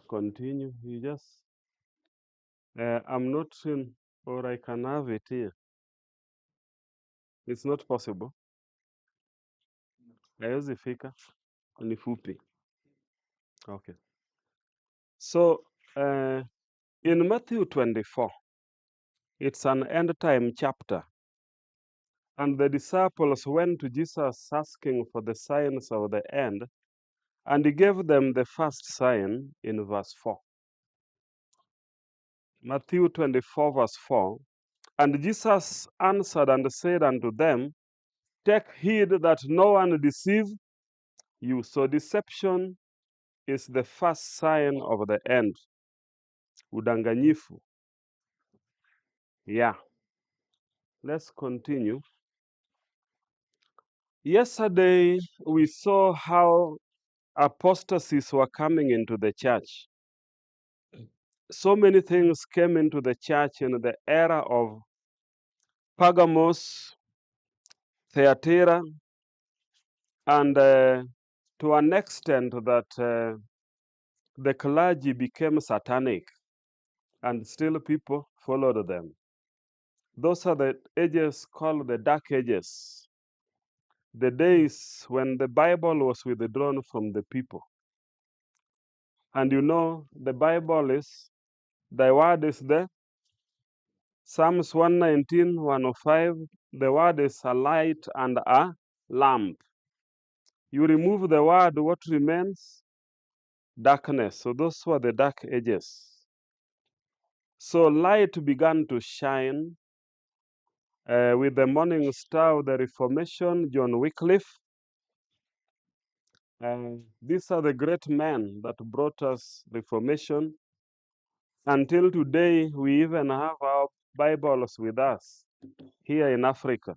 Continue. You just, I'm not in, or I can have it here. It's not possible. Haiwezi fika. Ni fupi. Okay. So, in Matthew 24, it's an end time chapter. And the disciples went to Jesus asking for the signs of the end, and he gave them the first sign in verse 4. Matthew 24, verse 4. And Jesus answered and said unto them, take heed that no one deceive you. So deception is the first sign of the end. Udanganyifu. Yeah. Let's continue. Yesterday, we saw how apostasies were coming into the church. So many things came into the church in the era of Pergamos, Thyatira, and to an extent that the clergy became satanic, and still people followed them. Those are the ages called the Dark Ages, the days when the Bible was withdrawn from the people. And you know, the Bible is, the word is there. Psalms 119, 105, the word is a light and a lamp. You remove the word, what remains? Darkness. So those were the Dark Ages. So light began to shine with the morning star of the Reformation, John Wycliffe. These are the great men that brought us Reformation. Until today, we even have our Bibles with us here in Africa.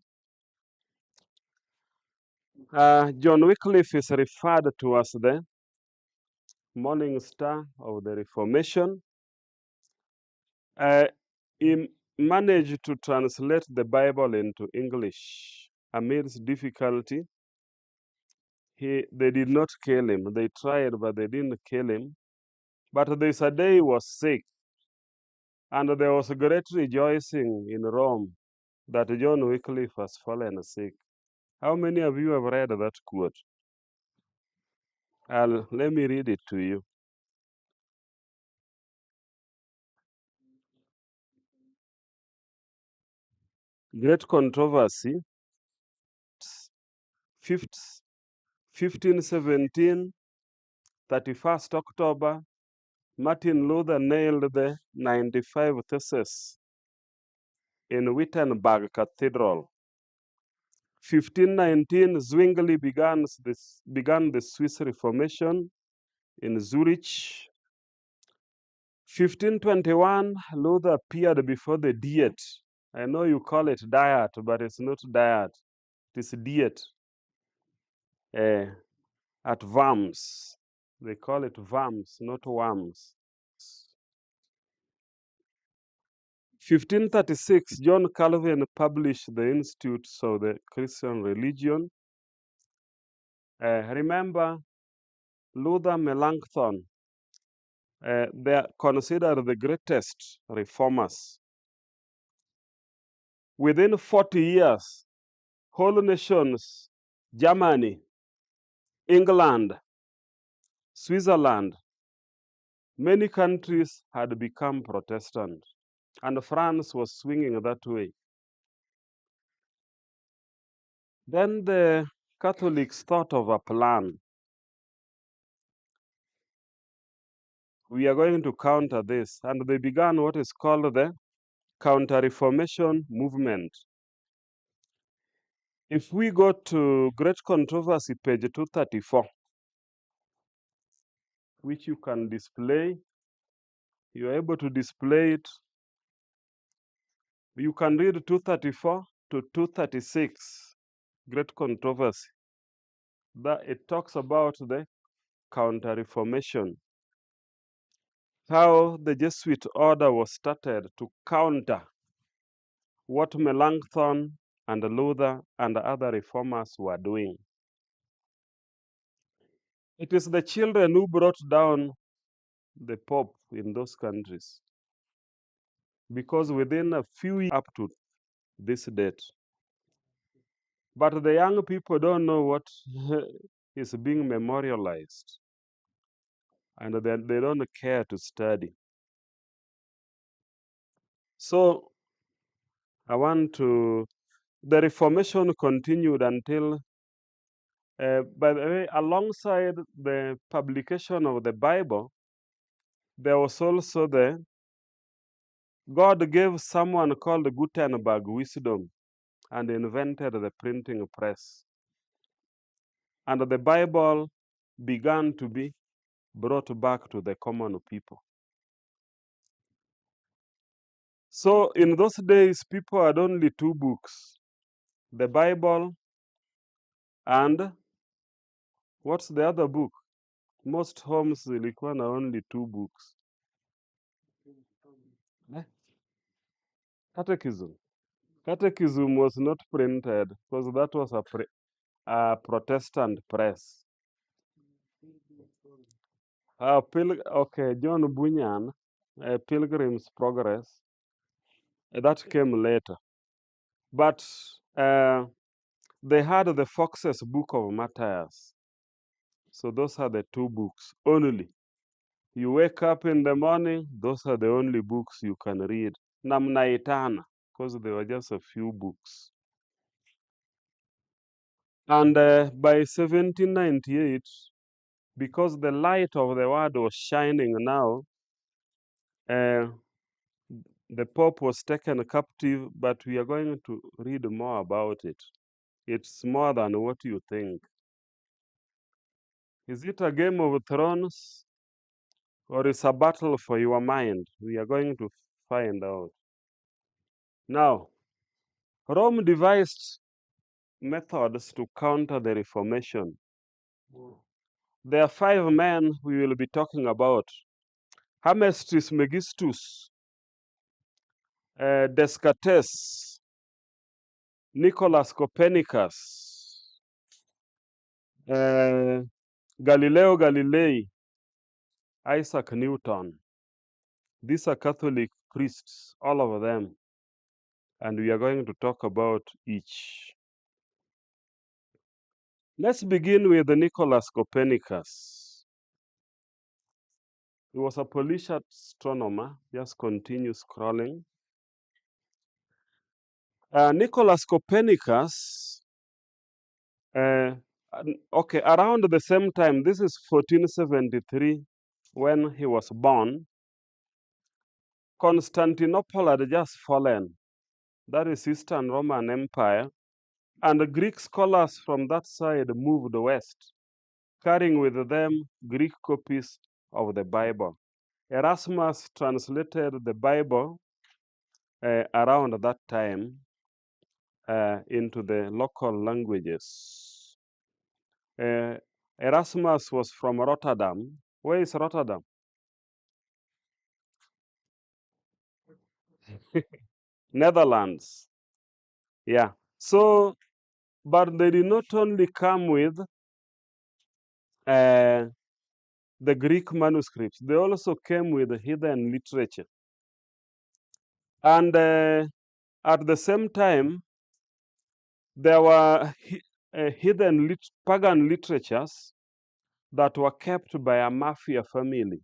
John Wycliffe is referred to as the morning star of the Reformation. He managed to translate the Bible into English amidst difficulty. They did not kill him. They tried, but they didn't kill him. But there's a day he was sick, and there was a great rejoicing in Rome that John Wycliffe has fallen sick. How many of you have read that quote? Let me read it to you. Great controversy, 1517, 31st October, Martin Luther nailed the 95 Theses in Wittenberg Cathedral. 1519, Zwingli began the Swiss Reformation in Zurich. 1521, Luther appeared before the Diet. I know you call it Diet, but it's not Diet. It is Diet at Worms. They call it Worms, not Worms. 1536, John Calvin published the Institutes of the Christian Religion. Remember, Luther, Melanchthon, they are considered the greatest reformers. Within 40 years, whole nations, Germany, England, Switzerland, many countries had become Protestant, and France was swinging that way. Then the Catholics thought of a plan. We are going to counter this, and they began what is called the Counter-Reformation movement. If we go to Great Controversy, page 234, which you can display, you're able to display it. You can read 234 to 236, Great Controversy. That it talks about the Counter-Reformation, how the Jesuit order was started to counter what Melanchthon and Luther and other reformers were doing. It is the children who brought down the Pope in those countries, because within a few years up to this date. But the young people don't know what is being memorialized, and they don't care to study. So I want to, the Reformation continued until, by the way, alongside the publication of the Bible, there was also God gave someone called Gutenberg wisdom and invented the printing press. And the Bible began to be brought back to the common people. So in those days, people had only two books, the Bible and what's the other book? Most homes ilikuwa na only two books. Eh? Catechism. Catechism was not printed because that was a Protestant press. Okay, John Bunyan, Pilgrim's Progress, that came later. But they had the Fox's Book of Martyrs. So those are the two books only. You wake up in the morning, those are the only books you can read. Namnaitana, because there were just a few books. And by 1798, because the light of the word was shining now, the Pope was taken captive, but we are going to read more about it. It's more than what you think. Is it a Game of Thrones or is a battle for your mind? We are going to find out. Now, Rome devised methods to counter the Reformation. There are 5 men we will be talking about. Hermes Trismegistus, Descartes, Nicholas Copernicus, Galileo Galilei, Isaac Newton. These are Catholic priests, all of them. And we are going to talk about each. Let's begin with Nicholas Copernicus. He was a Polish astronomer. Just continue scrolling. Nicholas Copernicus, okay, around the same time, this is 1473 when he was born, Constantinople had just fallen. That is Eastern Roman Empire. And the Greek scholars from that side moved west, carrying with them Greek copies of the Bible. Erasmus translated the Bible around that time into the local languages. Erasmus was from Rotterdam. Where is Rotterdam? Netherlands. Yeah. So, but they did not only come with the Greek manuscripts, they also came with heathen literature. And at the same time, there were hidden pagan literatures that were kept by a mafia family,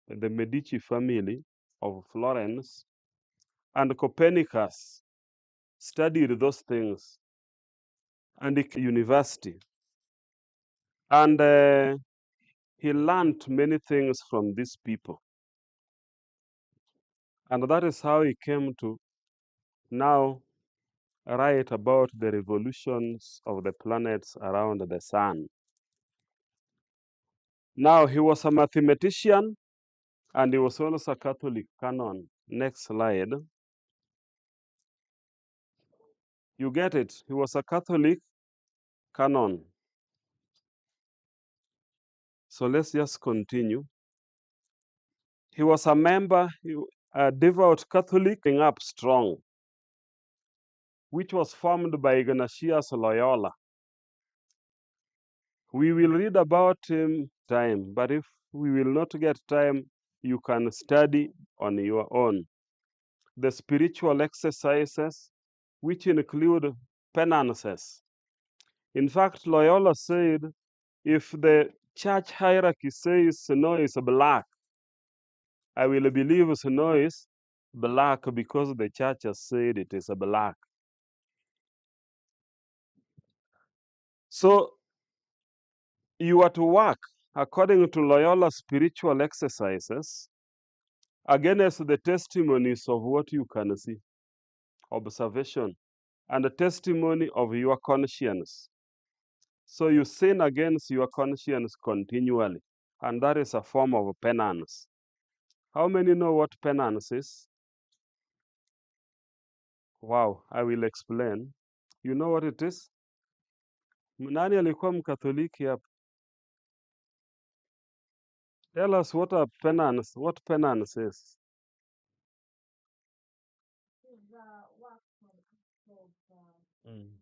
the Medici family of Florence, and Copernicus studied those things and the university. And he learned many things from these people. And that is how he came to now write about the revolutions of the planets around the sun. Now, he was a mathematician and he was also a Catholic canon. Next slide. You get it? He was a Catholic canon. So let's just continue. He was a member, a devout Catholic, up strong, which was formed by Ignatius Loyola. We will read about him time, but if we will not get time, you can study on your own. The spiritual exercises, which include penances. In fact, Loyola said, if the church hierarchy says snow is black, I will believe snow is black because the church has said it is black. So you are to work according to Loyola's spiritual exercises against the testimonies of what you can see, observation, and the testimony of your conscience. So you sin against your conscience continually, and that is a form of penance. How many know what penance is? Wow, I will explain. You know what it is? Nani alikuwa Mkatoliki hapa? Tell us what penance is. Mm.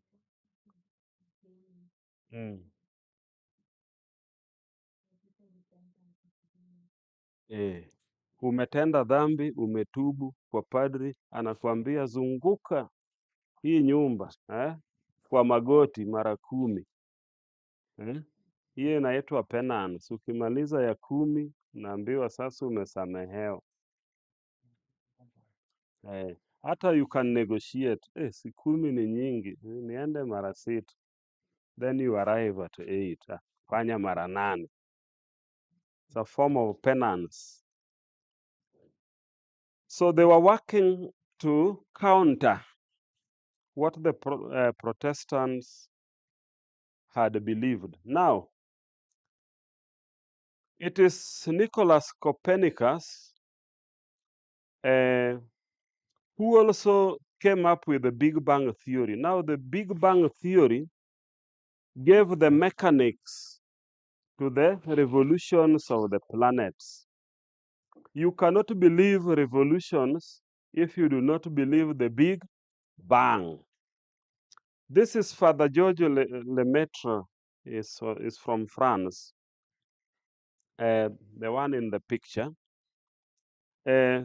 Mm. Umetenda dhambi, umetubu kwa padri, anakuambia zunguka hii nyumba kwa magoti mara 10. Hiyo inaitwa penance. Ukimaliza ya 10, unaambiwa sasa umesamehewa. Hata you can negotiate. Si 10 ni nyingi, niende mara 6. Then you arrive at 8. Fanya mara 8. It's a form of penance. So they were working to counter what the Protestants had believed. Now, it is Nicholas Copernicus who also came up with the Big Bang Theory. Now, the Big Bang Theory gave the mechanics to the revolutions of the planets. You cannot believe revolutions if you do not believe the Big Bang. This is Father George Lemaitre, is from France, the one in the picture.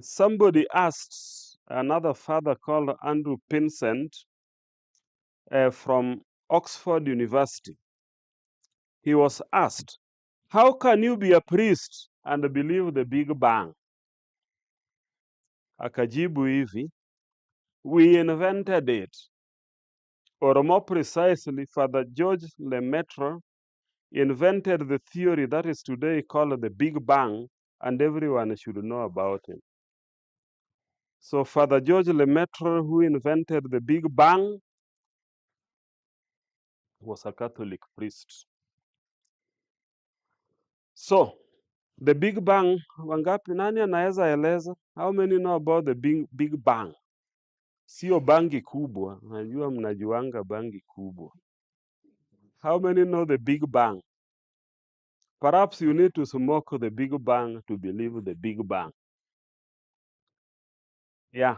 Somebody asked another father called Andrew Pinsent from Oxford University. He was asked, how can you be a priest and believe the Big Bang? Akajibu hivi, we invented it. Or more precisely, Father George Lemaitre invented the theory that is today called the Big Bang, and everyone should know about it. So Father George Lemaitre, who invented the Big Bang, was a Catholic priest. So the Big Bang, wangapi, nani anaweza eleza? How many know about the Big Bang? Sio bangi kubwa, najua mnajuanga bangi kubwa. How many know the Big Bang? Perhaps you need to smoke the Big Bang to believe the Big Bang. Yeah.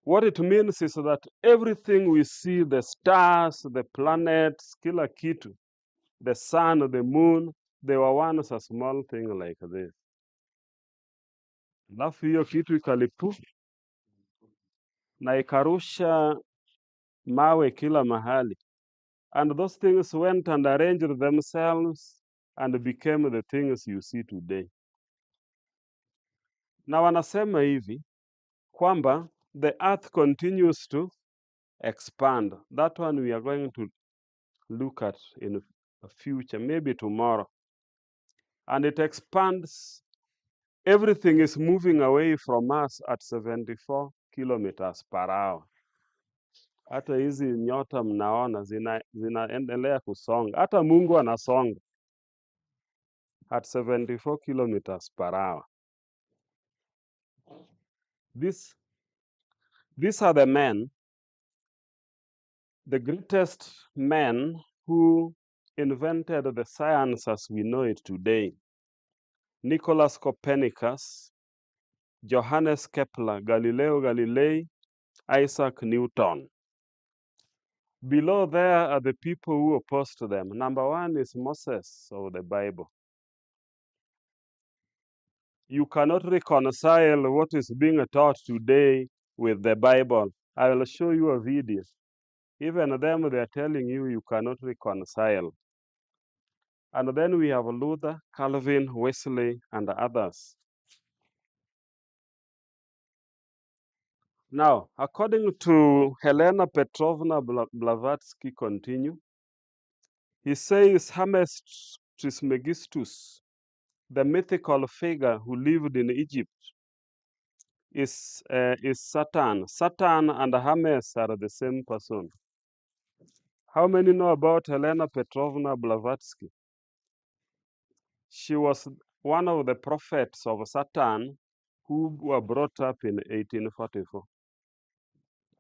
What it means is that everything we see, the stars, the planets, kila kitu, the sun, the moon, they were once a small thing like this. Alafu hiyo kitu ikalipu na ikarusha mawe kila mahali. And those things went and arranged themselves and became the things you see today. Na wanasema hivi kwamba the earth continues to expand. That one we are going to look at in the future, maybe tomorrow. And it expands. Everything is moving away from us at 74 kilometers per hour. Hata hizi nyota mnaona zinaendelea kusonga. Hata Mungu anasonga at 74 kilometers per hour. These are the men, the greatest men who invented the science as we know it today. Nicholas Copernicus, Johannes Kepler, Galileo Galilei, Isaac Newton. Below there are the people who opposed them. Number 1 is Moses of the Bible. You cannot reconcile what is being taught today with the Bible. I will show you a video. Even them, they are telling you you cannot reconcile. And then we have Luther, Calvin, Wesley, and others. Now, according to Helena Petrovna Blavatsky, continue, he says Hermes Trismegistus, the mythical figure who lived in Egypt, is Satan. Satan and Hermes are the same person. How many know about Helena Petrovna Blavatsky? She was one of the prophets of Satan who were brought up in 1844.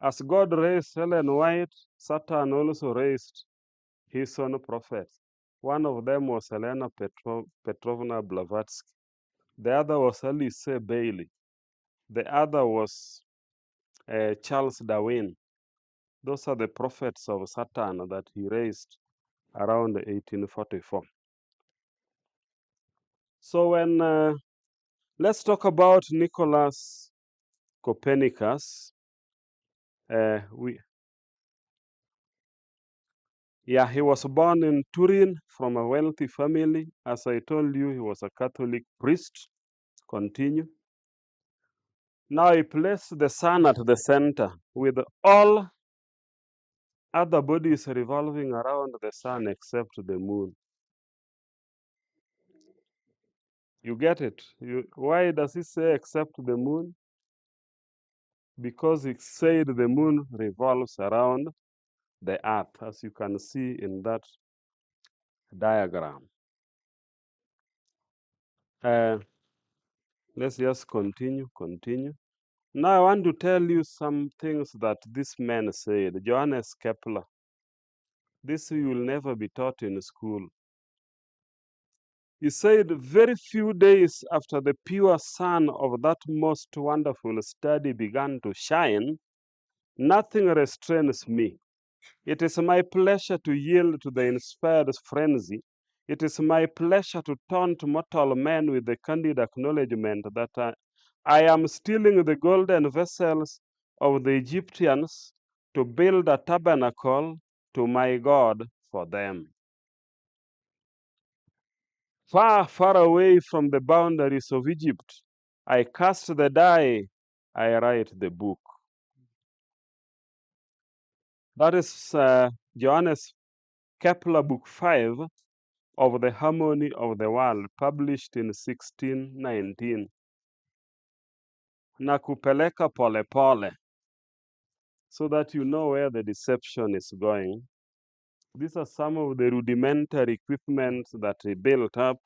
As God raised Ellen White, Satan also raised his own prophets. One of them was Helena Petrovna Blavatsky. The other was Alice Bailey. The other was Charles Darwin. Those are the prophets of Satan that he raised around 1844. So let's talk about Nicholas Copernicus. He was born in Turin from a wealthy family. As I told you, he was a Catholic priest. Continue. Now he placed the sun at the center with all other bodies revolving around the sun except the moon. You get it? Why does he say except the moon? Because he said the moon revolves around the earth, as you can see in that diagram. Let's just continue. Now I want to tell you some things that this man said. Johannes Kepler. This you will never be taught in school. He said, very few days after the pure sun of that most wonderful study began to shine, nothing restrains me. It is my pleasure to yield to the inspired frenzy. It is my pleasure to taunt mortal men with the candid acknowledgement that I am stealing the golden vessels of the Egyptians to build a tabernacle to my God for them. Far, far away from the boundaries of Egypt, I cast the die, I write the book. That is Johannes Kepler, Book 5 of the Harmony of the World, published in 1619. Na kupeleka pole pole, so that you know where the deception is going. These are some of the rudimentary equipment that he built up.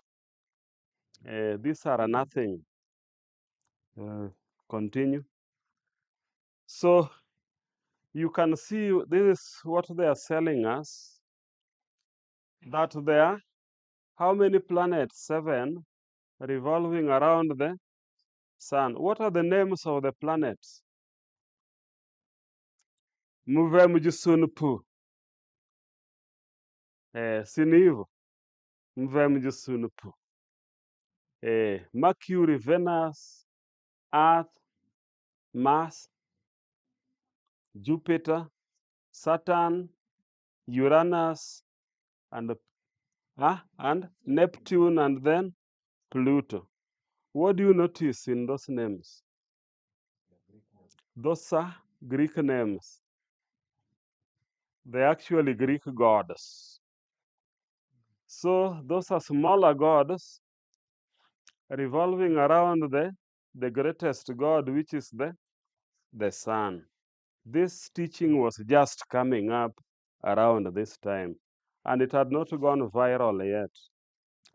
These are nothing. Continue. So you can see this is what they are selling us. That there, how many planets? 7 revolving around the sun. What are the names of the planets? Muve mujisunupu. Sinivu. Muve mujisunupu. Mercury, Venus, Earth, Mars, Jupiter, Saturn, Uranus, and Neptune, and then Pluto. What do you notice in those names? Those are Greek names. They're actually Greek gods. So those are smaller gods revolving around the greatest god, which is the sun. This teaching was just coming up around this time, and it had not gone viral yet.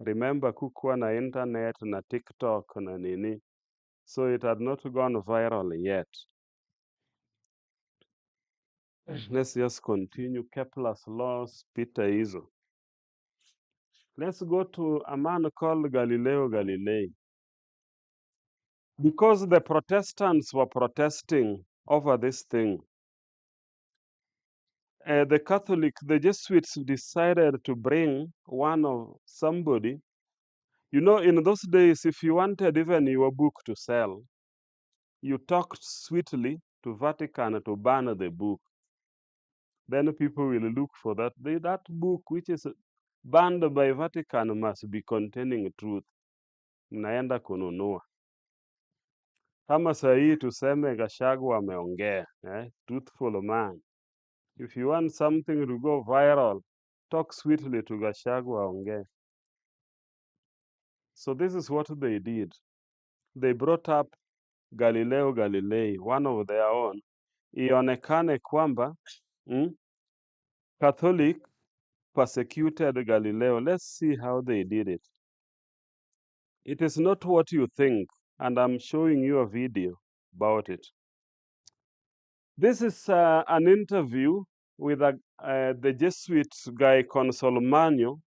Remember, kukuwa na internet na TikTok na nini, so it had not gone viral yet. Let's just continue. Kepler's laws, Peter Izo. Let's go to a man called Galileo Galilei. Because the Protestants were protesting over this thing, the Catholic, the Jesuits decided to bring somebody You know, in those days, if you wanted even your book to sell, you talked sweetly to Vatican to ban the book. Then people will look for that. That book which is banned by Vatican must be containing truth. Mnaenda kununua. Kama saa hii tuseme Gachagua ameongea, truthful man. If you want something to go viral, talk sweetly to Gachagua aongee. So this is what they did. They brought up Galileo Galilei, one of their own, ionekane kwamba Catholic persecuted Galileo. Let's see how they did it. It is not what you think, and I'm showing you a video about it. This is an interview with the Jesuit guy, Consul Manio,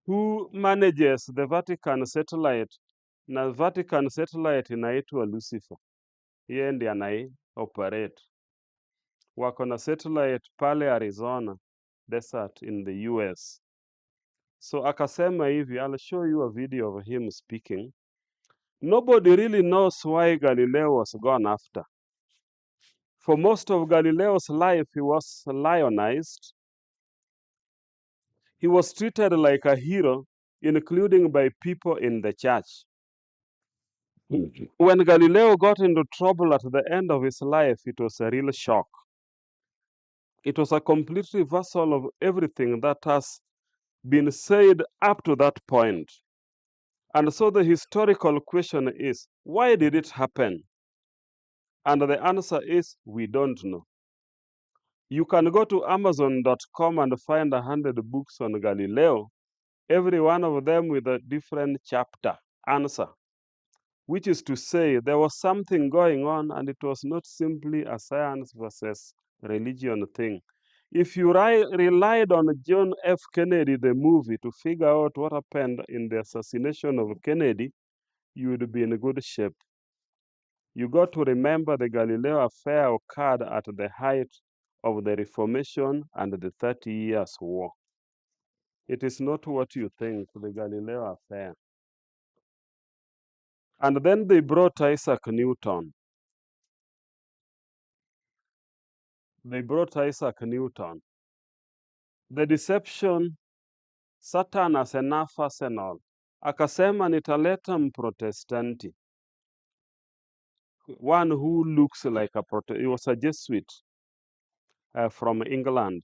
who manages the Vatican satellite. Na Vatican satellite inaitwa Lucifer. Yeye ndiye anai operate. Wako na satellite pale Arizona desert in the US. So akasema hivi, I'll show you a video of him speaking. Nobody really knows why Galileo was gone after. For most of Galileo's life, he was lionized. He was treated like a hero, including by people in the church. When Galileo got into trouble at the end of his life, it was a real shock. It was a complete reversal of everything that has been said up to that point. And so the historical question is, why did it happen? And the answer is, we don't know. You can go to Amazon.com and find 100 books on Galileo, every one of them with a different chapter answer, which is to say there was something going on and it was not simply a science versus religion thing. If you relied on John F. Kennedy, the movie, to figure out what happened in the assassination of Kennedy, you would be in good shape. You got to remember the Galileo affair occurred at the height of the Reformation and the 30 Years' War. It is not what you think, the Galileo affair. And then they brought Isaac Newton. They brought Isaac Newton. The deception, Satan as enough arsenal. Akasema nitaleta mprotestanti. One who looks like a Protestant. He was a Jesuit from England.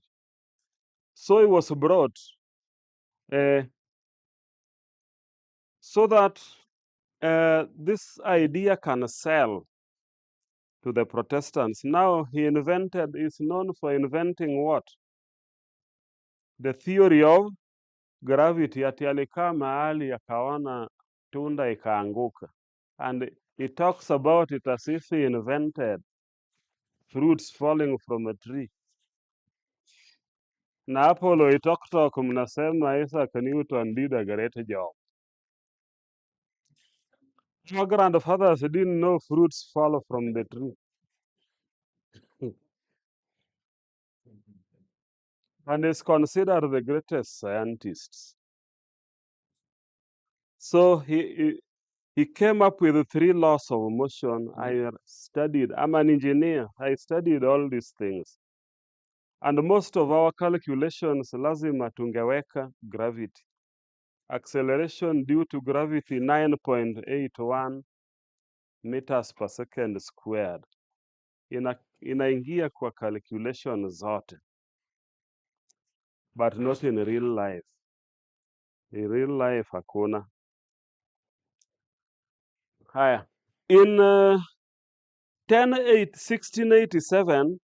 So he was brought so that this idea can sell to the Protestants. Now he is known for inventing what? The theory of gravity. Ati alikaa mahali akaona tunda ikaanguka. And he talks about it as if he invented fruits falling from a tree. Na hapo Loitoktok mnasema Isaac Newton did a great job. Our grandfathers didn't know fruits fall from the tree. And is considered the greatest scientist. So he came up with 3 laws of motion. I'm an engineer. I studied all these things. And most of our calculations lazima tungeweka gravity. Acceleration due to gravity 9.81 meters per second squared. Inaingia kwa calculation zote. But not in real life. In real life hakuna. Haya. In 1687,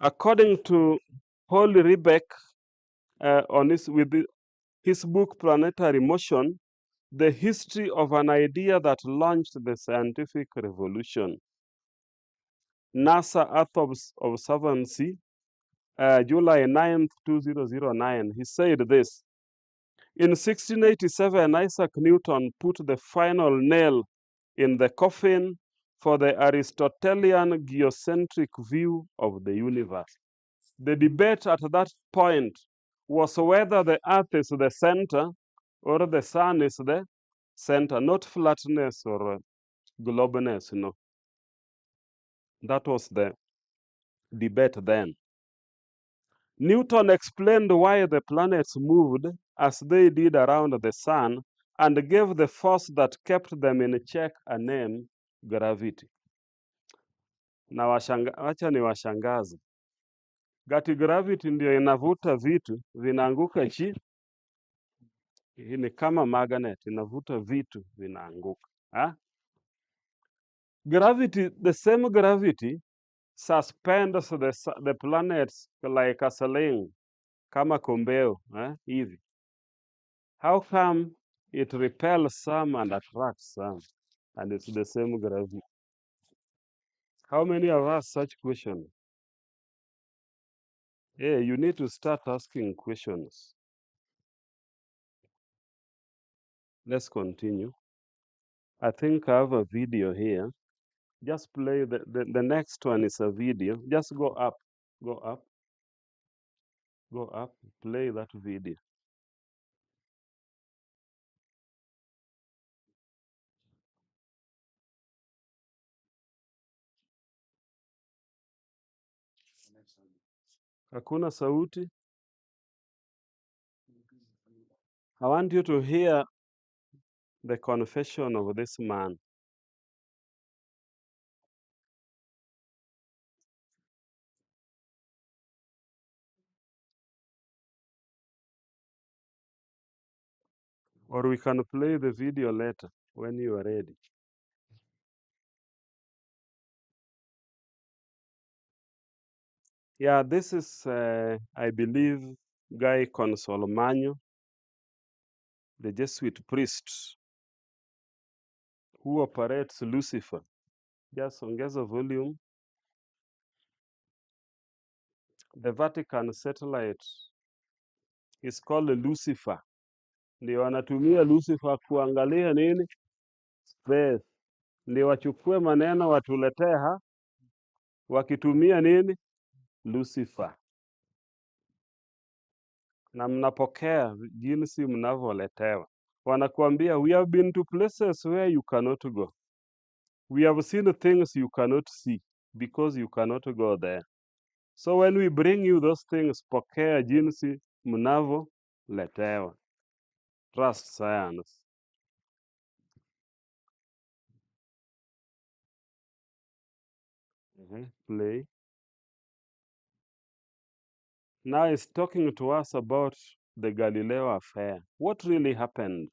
according to Paul Riebeck, with his book Planetary Motion, the history of an idea that launched the scientific revolution. NASA Earth Observancy, July 9th, 2009, he said this. In 1687, Isaac Newton put the final nail in the coffin for the Aristotelian geocentric view of the universe. The debate at that point was whether the Earth is the center or the sun is the center, not flatness or globeness. No, that was the debate then. Newton explained why the planets moved as they did around the sun and gave the force that kept them in check a name, gravity. Na wacha ni washangaze, gati gravity ndio inavuta vitu vinaanguka chini. Hii ni kama magnet, inavuta vitu vinaanguka. Gravity, the same gravity suspends the planets like a sling, kama kombeo hivi. How come it repels some and attracts some, and it's the same gravity? How many of us such questions? Hey, you need to start asking questions. Let's continue. I think I have a video here. Just play the next one is a video. Just go up, go up, go up, play that video. Hakuna sauti. I want you to hear the confession of this man. Or we can play the video later when you are ready. Yeah, this is, I believe, Guy Consolmagno, the Jesuit priest who operates Lucifer. Just ongeza volume. The Vatican satellite is called Lucifer. Ndio wanatumia Lucifer kuangalia nini? Space. Ndio wachukue maneno watuletea wakitumia nini? Lucifer. Na mnapokea jinsi mnavyoletewa. Wanakuambia, we have been to places where you cannot go. We have seen things you cannot see because you cannot go there. So when we bring you those things, pokea jinsi mnavyoletewa. Trust science. Play. Now it's talking to us about the Galileo affair. What really happened?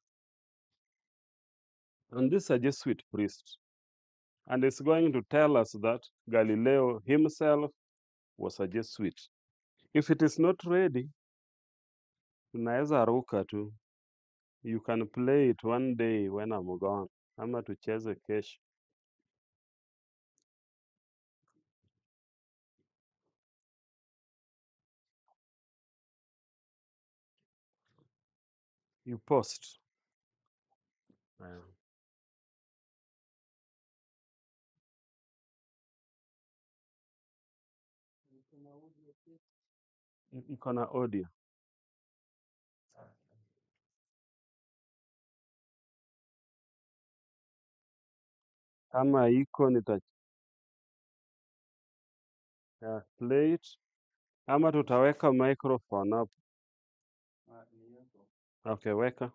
And this is a Jesuit priest. And it's going to tell us that Galileo himself was a Jesuit. If it is not ready, tunaweza ruka tu. You can play it one day when I'm gone. Ama tucheze kesho. You post. Iko na audio. Kama iko nita play it. Ama tutaweka microphone up. Okay, weka.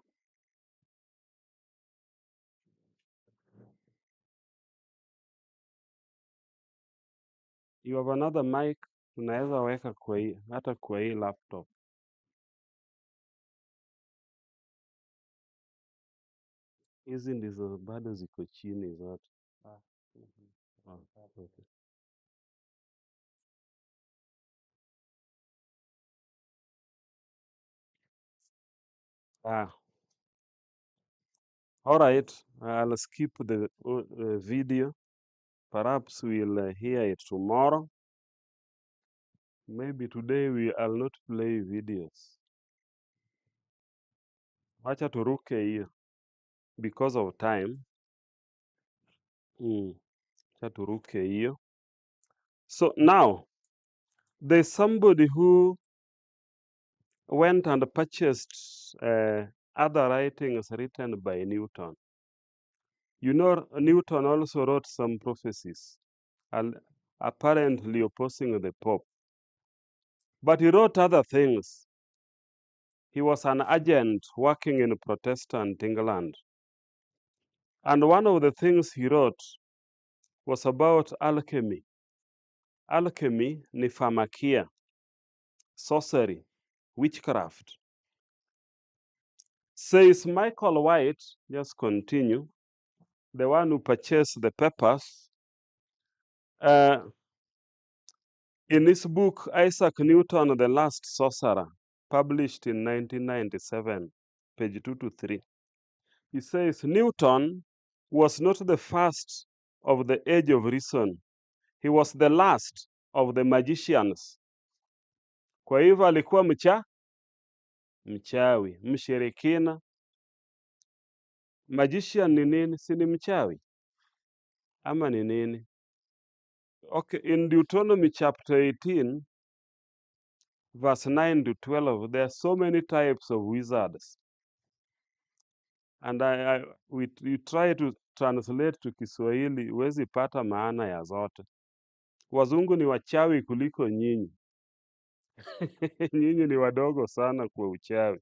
You have another mic, unaweza weka kwa hii, hata kwa hii laptop. Hizi ndizo bado ziko chini zote. Okay. All right, I'll skip the video. Perhaps we'll hear it tomorrow. Maybe today I'll not play videos. Wacha turuke hiyo because of time. Wacha turuke hiyo. So now, there's somebody who went and purchased other writings written by Newton. You know, Newton also wrote some prophecies, apparently opposing the Pope. But he wrote other things. He was an agent working in Protestant England. And one of the things he wrote was about alchemy. Alchemy ni pharmakia, sorcery, witchcraft. Says Michael White, just continue, the one who purchased the papers, in his book, Isaac Newton, The Last Sorcerer, published in 1997, page 2 to 3, he says Newton was not the first of the age of reason. He was the last of the magicians. Kwa hivyo alikuwa mchawi, mshirikina. Magician ni nini? Si ni mchawi ama ni nini? Okay, in Deuteronomy chapter 18, verse 9 to 12, there are so many types of wizards. And we try to translate to Kiswahili, huwezi pata maana ya zote. Wazungu ni wachawi kuliko nyinyi. Nyinyi ni wadogo sana kwa uchawi.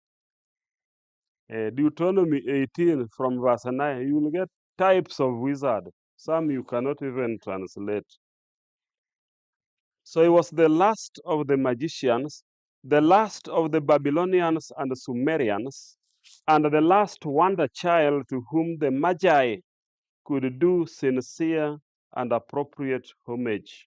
Deuteronomy 18 from verse 9, you will get types of wizard. Some you cannot even translate. So he was the last of the magicians, the last of the Babylonians and the Sumerians, and the last wonder child to whom the Magi could do sincere and appropriate homage.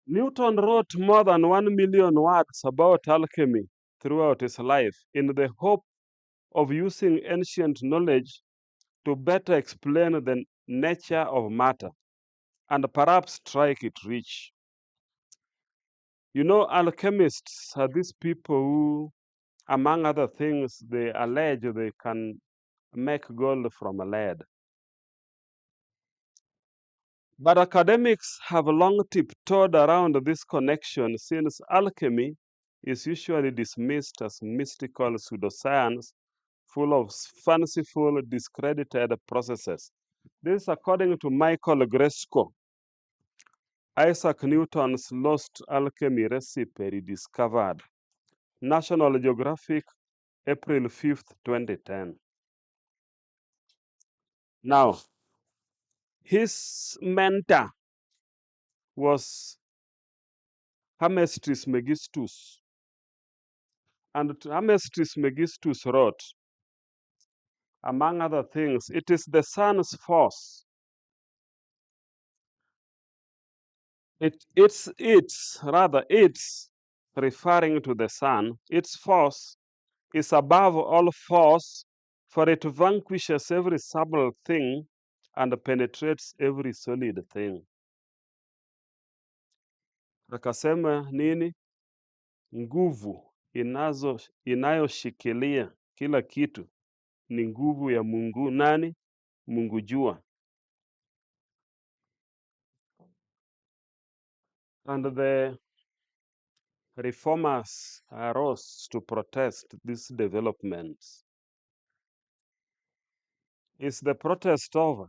Newton wrote more than 1 million words about alchemy throughout his life in the hope of using ancient knowledge to better explain the nature of matter and perhaps strike it rich. You know, alchemists are these people who, among other things, they allege they can make gold from lead. But academics have long tiptoed around this connection since alchemy is usually dismissed as mystical pseudoscience full of fanciful, discredited processes. This, according to Michael Gresco, Isaac Newton's lost alchemy recipe rediscovered. National Geographic, April 5th, 2010. Now, his mentor was Hermes Trismegistus. And Hermes Trismegistus wrote, among other things, it is the sun's force. It's referring to the sun, its force is above all force, for it vanquishes every subtle thing and penetrates every solid thing. Akasema nini? Nguvu inayoshikilia kila kitu ni nguvu ya Mungu. Nani? Mungu jua. And the reformers arose to protest these developments. Is the protest over?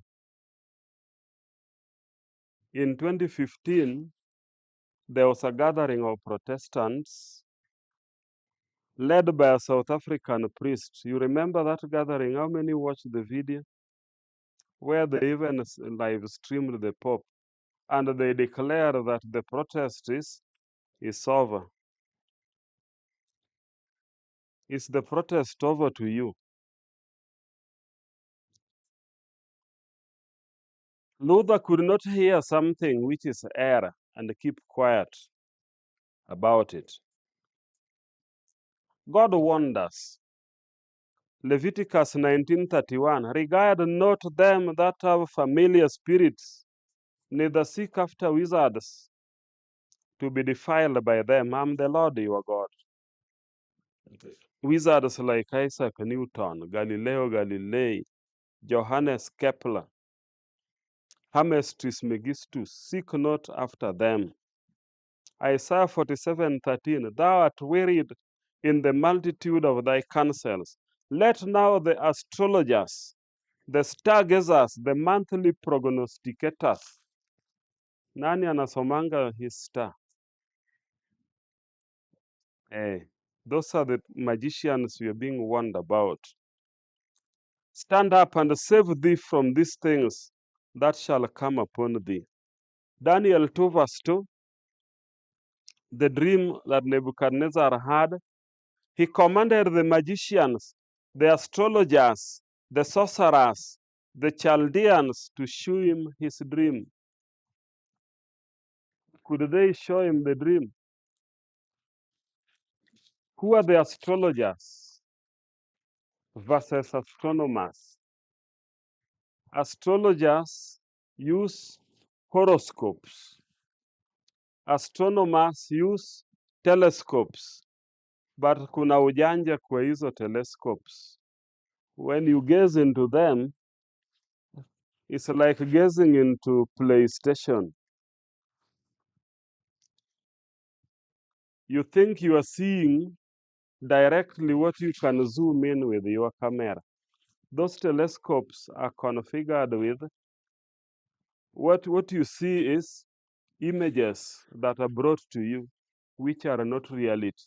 In 2015, there was a gathering of Protestants led by a South African priest. You remember that gathering? How many watched the video? Where they even live streamed the Pope. And they declared that the protest is over. Is the protest over to you? Luther could not hear something which is error and keep quiet about it. God warned us. Leviticus 19:31, regard not them that have familiar spirits, neither seek after wizards to be defiled by them. I'm the Lord your God. Wizards like Isaac Newton, Galileo Galilei, Johannes Kepler, Hermes Trismegistus, seek not after them. Isaiah 47:13, thou art wearied in the multitude of thy counsels. Let now the astrologers, the stargazers, the monthly prognosticators. Nani anasomanga his star? Those are the magicians we are being warned about. Stand up and save thee from these things that shall come upon thee. Daniel 2 verse 2, the dream that Nebuchadnezzar had, he commanded the magicians, the astrologers, the sorcerers, the Chaldeans to show him his dream. Could they show him the dream? Who are the astrologers versus astronomers? Astrologers use horoscopes. Astronomers use telescopes. But kuna ujanja kwa hizo telescopes. When you gaze into them, it's like gazing into PlayStation. You think you are seeing directly what you can zoom in with your camera. Those telescopes are configured with what you see is images that are brought to you, which are not reality.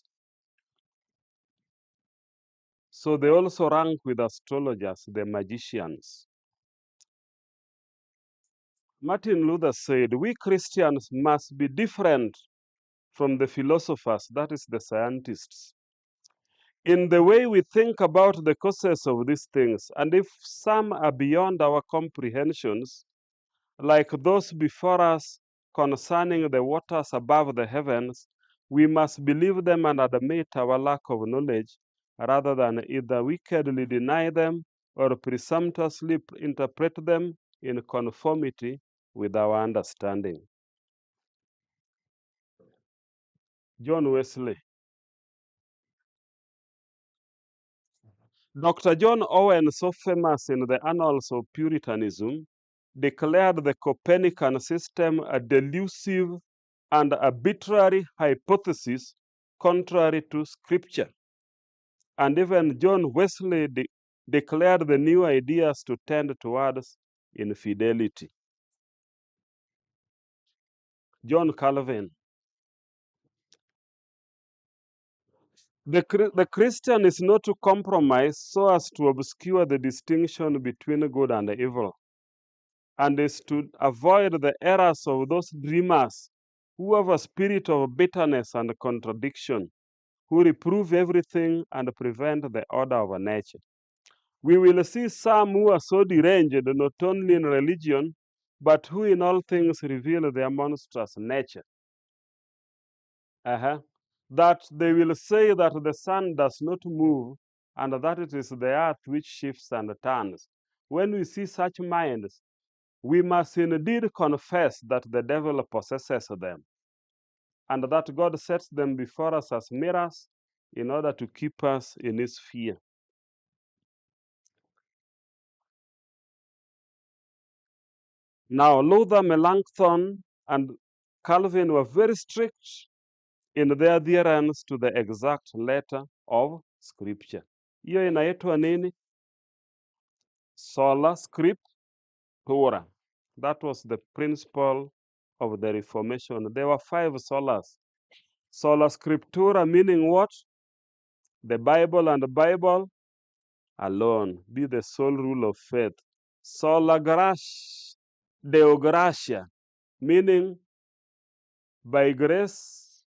So they also rank with astrologers, the magicians. Martin Luther said, we Christians must be different from the philosophers, that is the scientists, in the way we think about the causes of these things. And if some are beyond our comprehensions, like those before us concerning the waters above the heavens, we must believe them and admit our lack of knowledge, rather than either wickedly deny them or presumptuously interpret them in conformity with our understanding. John Wesley. Dr. John Owen, so famous in the annals of Puritanism, declared the Copernican system a delusive and arbitrary hypothesis contrary to Scripture. And even John Wesley declared the new ideas to tend towards infidelity. John Calvin. The Christian is not to compromise so as to obscure the distinction between good and evil, and is to avoid the errors of those dreamers who have a spirit of bitterness and contradiction, who reprove everything and prevent the order of nature. We will see some who are so deranged not only in religion, but who in all things reveal their monstrous nature. That they will say that the sun does not move and that it is the earth which shifts and turns. When we see such minds, we must indeed confess that the devil possesses them, and that God sets them before us as mirrors in order to keep us in his fear. Now, Luther, Melanchthon, and Calvin were very strict in their adherence to the exact letter of Scripture. Hiyo inaitwa nini? Sola Scriptura. That was the principle of the Reformation. There were 5 solas. Sola Scriptura meaning what? The Bible and the Bible alone be the sole rule of faith. Sola Deo Gratia, meaning by grace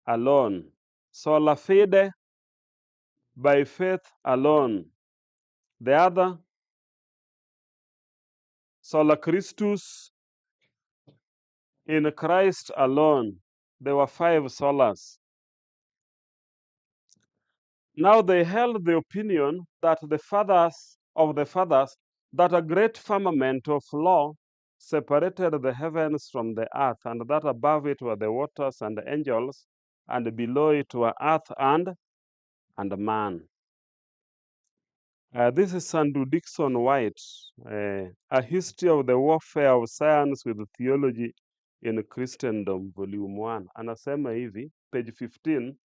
alone. Sola Fide, by faith alone. The other, Sola Christus, in Christ alone. There were 5 solas. Now they held the opinion that the fathers, that a great firmament of law separated the heavens from the earth, and that above it were the waters and the angels, and below it were earth and man. This is Andrew Dixon White, A History of the Warfare of Science with Theology in Christendom volume 1. Anasema hivi, page 15.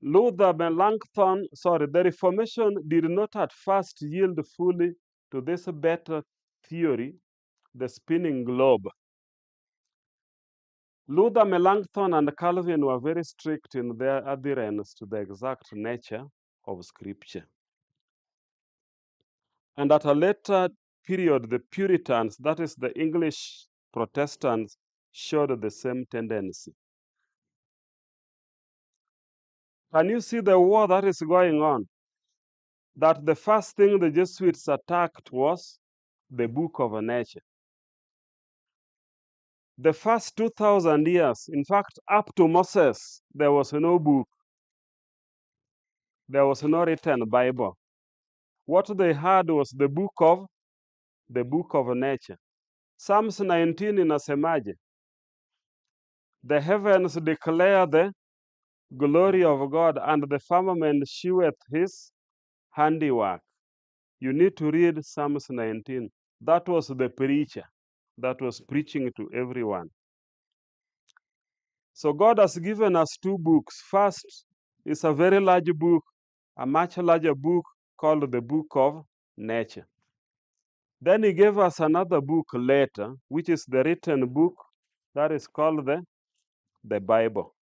The Reformation did not at first yield fully to this better theory, the spinning globe. Luther, Melanchthon, and Calvin were very strict in their adherence to the exact nature of Scripture. And at a later period, the Puritans, that is the English Protestants, showed the same tendency. Can you see the war that is going on? That the first thing the Jesuits attacked was the book of nature. The first 2,000 years, in fact, up to Moses, there was no book. There was no written Bible. What they had was the book of nature. Psalms 19 inasemaje? The heavens declare the glory of God, and the firmament sheweth his handiwork. You need to read Psalms 19. That was the preacher that was preaching to everyone. So God has given us two books. First is a very large book, a much larger book called the book of nature. Then he gave us another book later, which is the written book that is called the Bible.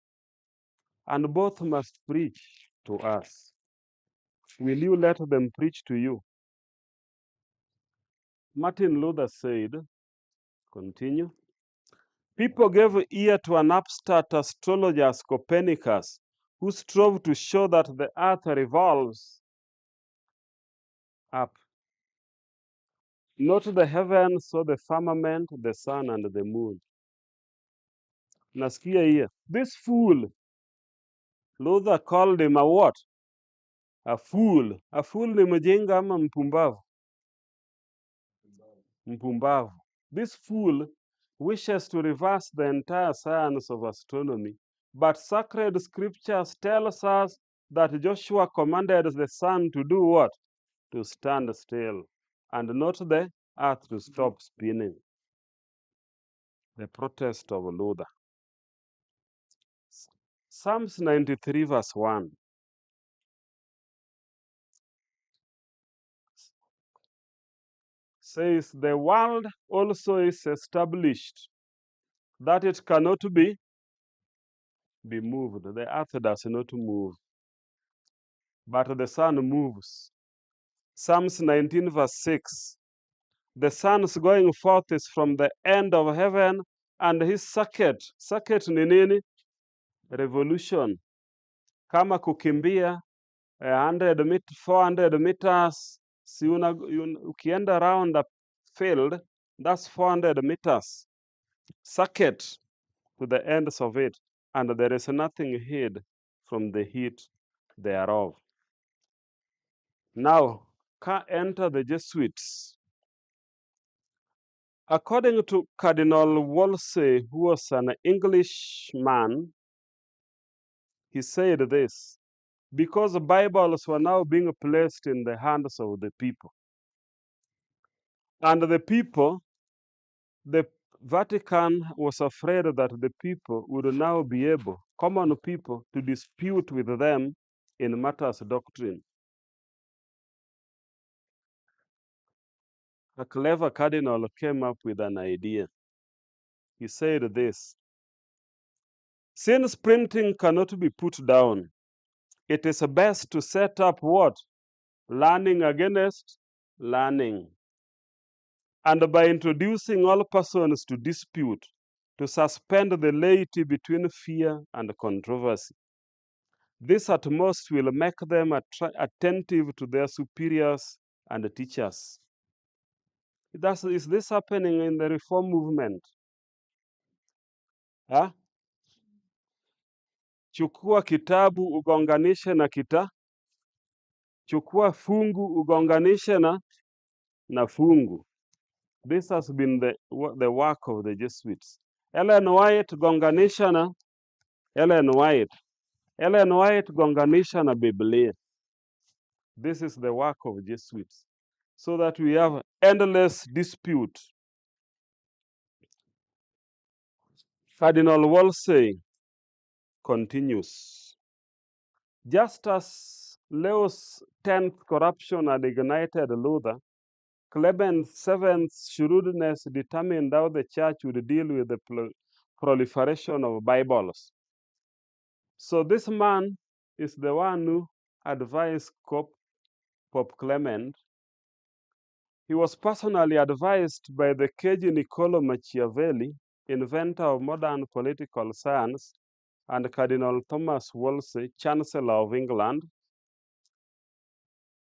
And both must preach to us. Will you let them preach to you? Martin Luther said, continue, people gave ear to an upstart astrologer, Copernicus, who strove to show that the earth revolves up, not the heavens, so the firmament, the sun, and the moon. Nasikia here. This fool, Luther called him a what? A fool. A fool ni mjinga ama mpumbavu? Mpumbavu. This fool wishes to reverse the entire science of astronomy, but sacred scriptures tells us that Joshua commanded the sun to do what? To stand still, and not the earth to stop spinning. The protest of Luther. Psalms 93 verse 1. Says, the world also is established, that it cannot be moved. The earth does not move, but the sun moves. Psalms 19 verse 6. The sun's going forth is from the end of heaven, and his circuit ni nini? Revolution. Kama kukimbia 400 meters, si ukienda around the field, that's 400 meters. Circuit to the ends of it, and there is nothing hid from the heat thereof. Now, enter the Jesuits. According to Cardinal Wolsey, who was an Englishman, he said this, because Bibles were now being placed in the hands of the people. And the people, the Vatican was afraid that the people would now be able, common people, to dispute with them in matters of doctrine. A clever cardinal came up with an idea. He said this, since printing cannot be put down, it is best to set up what? Learning against learning. And by introducing all persons to dispute, to suspend the laity between fear and controversy. This at most will make them attentive to their superiors and teachers. Is this happening in the reform movement? Huh? Chukua kitabu ugonganishe na chukua fungu ugonganishe na fungu. This has been the work of the Jesuits. Ellen White gonganisha na Ellen White gonganisha na Biblia. This is the work of Jesuits, so that we have endless dispute. Cardinal Wolsey continues. Just as Leo's 10th corruption had ignited Luther, Clement VII's shrewdness determined how the church would deal with the proliferation of Bibles. So this man is the one who advised Pope Clement. He was personally advised by the cagey Niccolo Machiavelli, inventor of modern political science, and Cardinal Thomas Wolsey, Chancellor of England.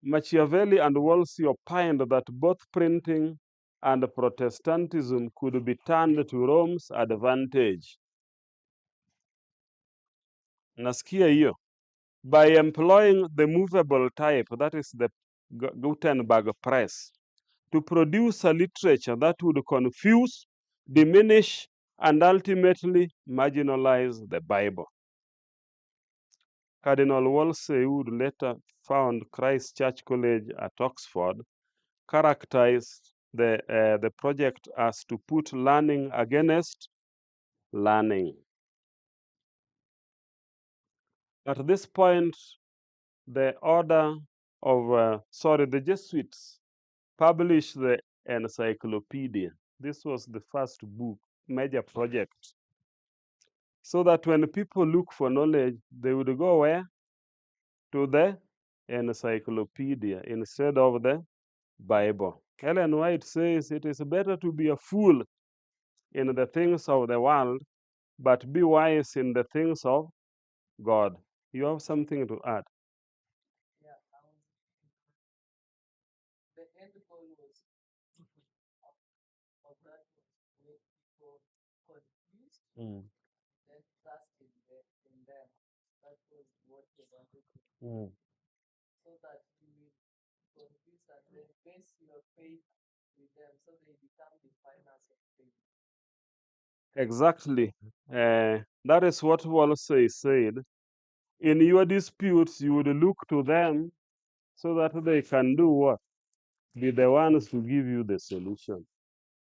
Machiavelli and Wolsey opined that both printing and Protestantism could be turned to Rome's advantage. Nasikia hiyo. By employing the movable type, that is the Gutenberg press, to produce a literature that would confuse, diminish, and ultimately marginalize the Bible. Cardinal Wolsey, who would later found Christ Church College at Oxford, characterized the project as to put learning against learning. At this point, the the Jesuits published the encyclopedia. This was the first book, major project. So that when people look for knowledge, they would go where? To the encyclopedia instead of the Bible. Ellen White says it is better to be a fool in the things of the world, but be wise in the things of God. You have something to add? The end goal was of that was to make people confused then trust in them. That was what they wanted to do. So that you will confuse and then base your faith with them so they become definers of faith. Exactly. That is what Wolsey said. In your disputes, you would look to them so that they can do what? Be the ones to give you the solution.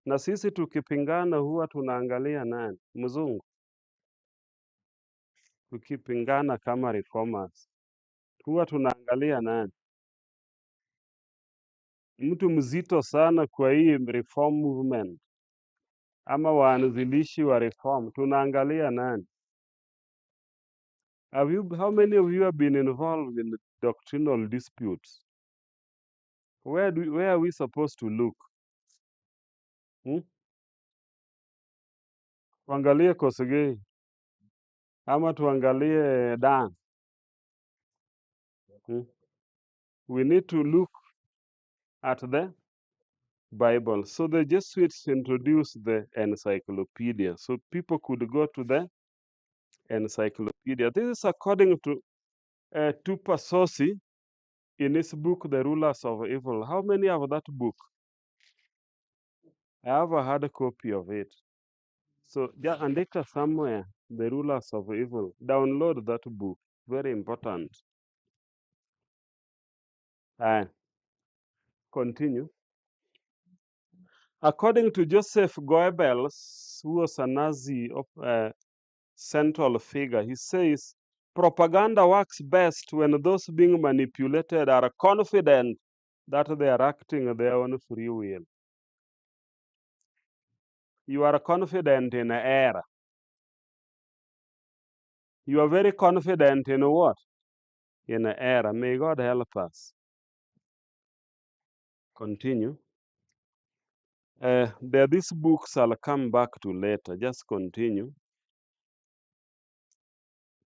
Na sisi tukipingana huwa tunaangalia nani? Mzungu. Tukipingana kama reformers huwa tunaangalia nani? Mtu mzito sana kwa hii reform movement ama waanzilishi wa reform, tunaangalia nani? How many of you have been involved in doctrinal disputes? Where are we supposed to look? Tuangalie Kosgei ama tuangalie Dan? We need to look at the Bible. So the Jesuits introduced the encyclopedia, so people could go to the encyclopedia. This is according to Tupa Sosi in his book, The Rulers of Evil. How many have that book? I have a hard copy of it. So just andika somewhere, The Rulers of Evil. Download that book. Very important. Continue. According to Joseph Goebbels, who was a Nazi central figure, he says, propaganda works best when those being manipulated are confident that they are acting their own free will. You are confident in error. You are very confident in what? In error. May God help us. Continue. These books I'll come back to later. Just continue.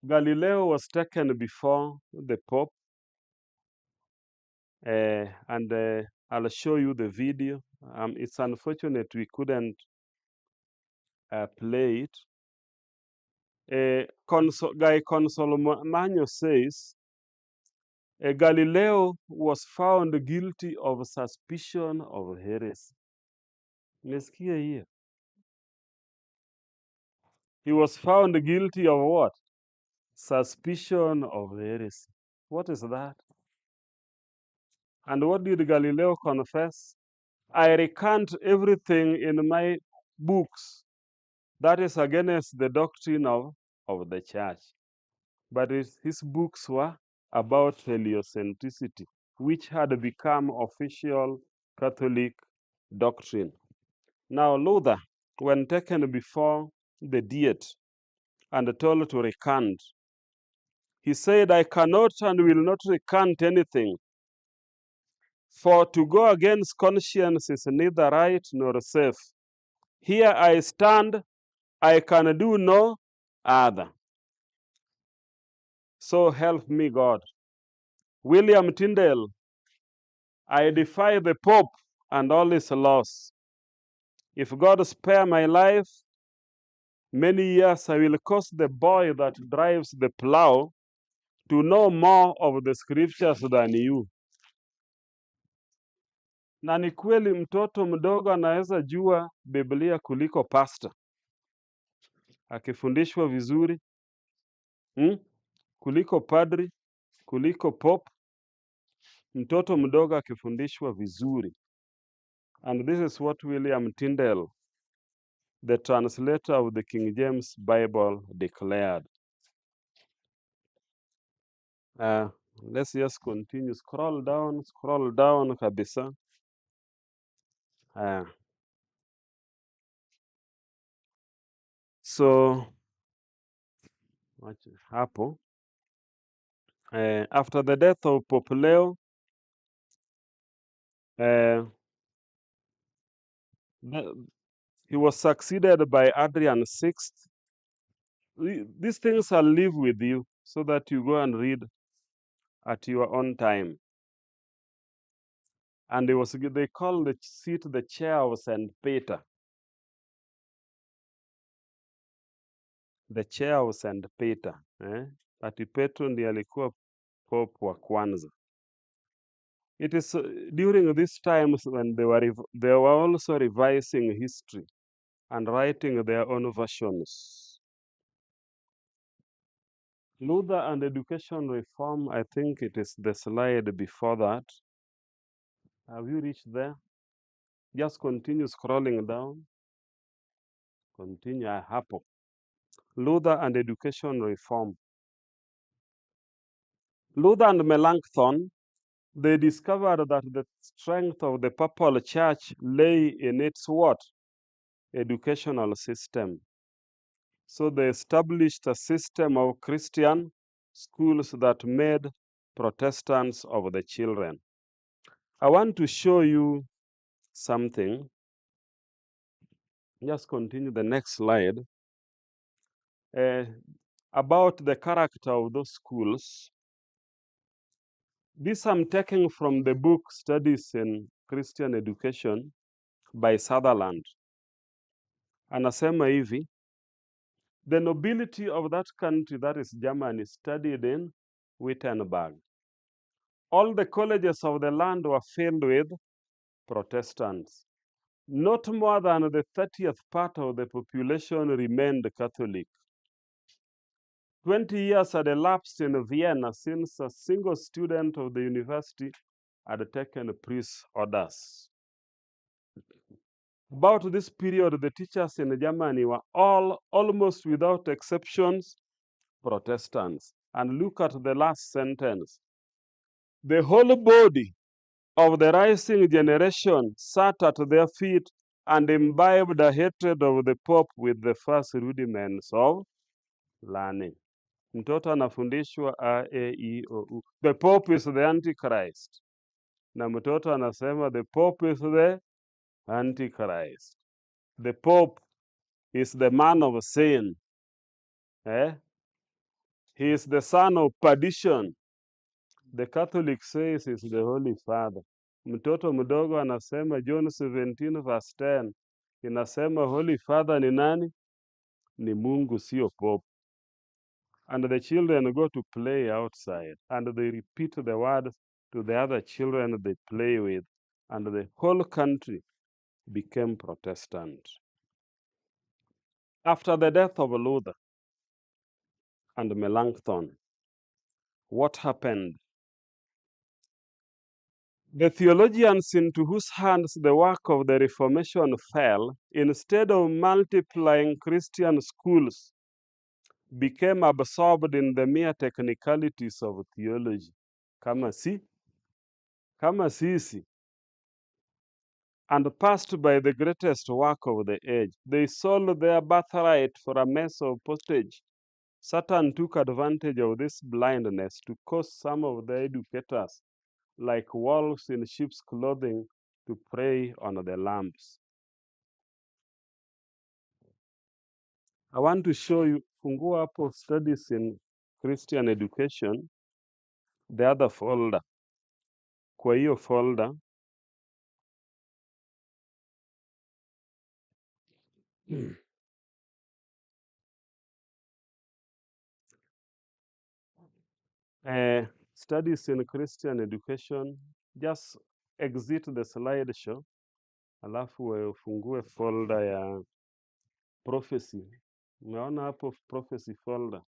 Galileo was taken before the Pope, and I'll show you the video. It's unfortunate we couldn't play it. Guy Consolmagno says, Galileo was found guilty of suspicion of heresy. Umesikia hiyo? He was found guilty of what? Suspicion of heresy. What is that? And what did Galileo confess? I recant everything in my books That is against the doctrine of the church. But his books were about heliocentricity, which had become official Catholic doctrine. Now, Luther, when taken before the Diet and told to recant, he said, I cannot and will not recant anything, for to go against conscience is neither right nor safe. Here I stand, I can do no other. So help me God. William Tyndale, I defy the Pope and all his laws. If God spare my life, many years I will cause the boy that drives the plow to know more of the scriptures than you. Na ni kweli mtoto mdogo anaweza jua Biblia kuliko pasta akifundishwa vizuri, kuliko padri, kuliko pop. Mtoto mdogo akifundishwa vizuri. And this is what William Tyndale, the translator of the King James Bible, declared. Let's just continue. Scroll down kabisa. So hapo, after the death of Pope Leo, he was succeeded by Adrian VI. These things I'll leave with you so that you go and read at your own time. And they call the seat the chair of St. Peter. The chair of St. Peter. Ati Petro ndiye alikuwa pope wa kwanza. It is during these times when they were also revising history and writing their own versions. Luther and education reform, I think it is the slide before that. Have you reached there? Just continue scrolling down. Continue hapo. Luther and education reform. Luther and Melanchthon, they discovered that the strength of the papal church lay in its what? Educational system. So they established a system of Christian schools that made Protestants of the children. I want to show you something. Just continue the next slide. About the character of those schools. This I'm taking from the book Studies in Christian Education by Sutherland. Anasema hivi, the nobility of that country, that is Germany, studied in Wittenberg. All the colleges of the land were filled with Protestants. Not more than the 30th part of the population remained Catholic. 20 years had elapsed in Vienna since a single student of the university had taken priest's orders. About this period, the teachers in Germany were all, almost without exceptions, Protestants. And look at the last sentence. The whole body of the rising generation sat at their feet and imbibed a hatred of the Pope with the first rudiments of learning. Mtoto anafundishwa a, e, I, o, u. The Pope is the Antichrist. Na mtoto anasema the Pope is the Antichrist. The Pope is the man of sin. He is the son of perdition. The Catholic says he's the Holy Father. Mtoto mdogo anasema John 17 verse 10. Inasema Holy Father ni nani? Ni Mungu, sio Pope. And the children go to play outside and they repeat the word to the other children they play with, and the whole country became Protestant. After the death of Luther and Melanchthon, what happened? The theologians into whose hands the work of the Reformation fell, instead of multiplying Christian schools, became absorbed in the mere technicalities of theology. Kama sisi, and passed by the greatest work of the age. They sold their birthright for a mess of postage. Satan took advantage of this blindness to cause some of the educators, like wolves in sheep's clothing, to prey on the lambs. I want to show you fungua hapo studies in Christian education, the other folder. Kwa hiyo folder studies in Christian education, just exit the slideshow, alafu ufungue folder ya prophecy. Umeona hapo prophecy folder.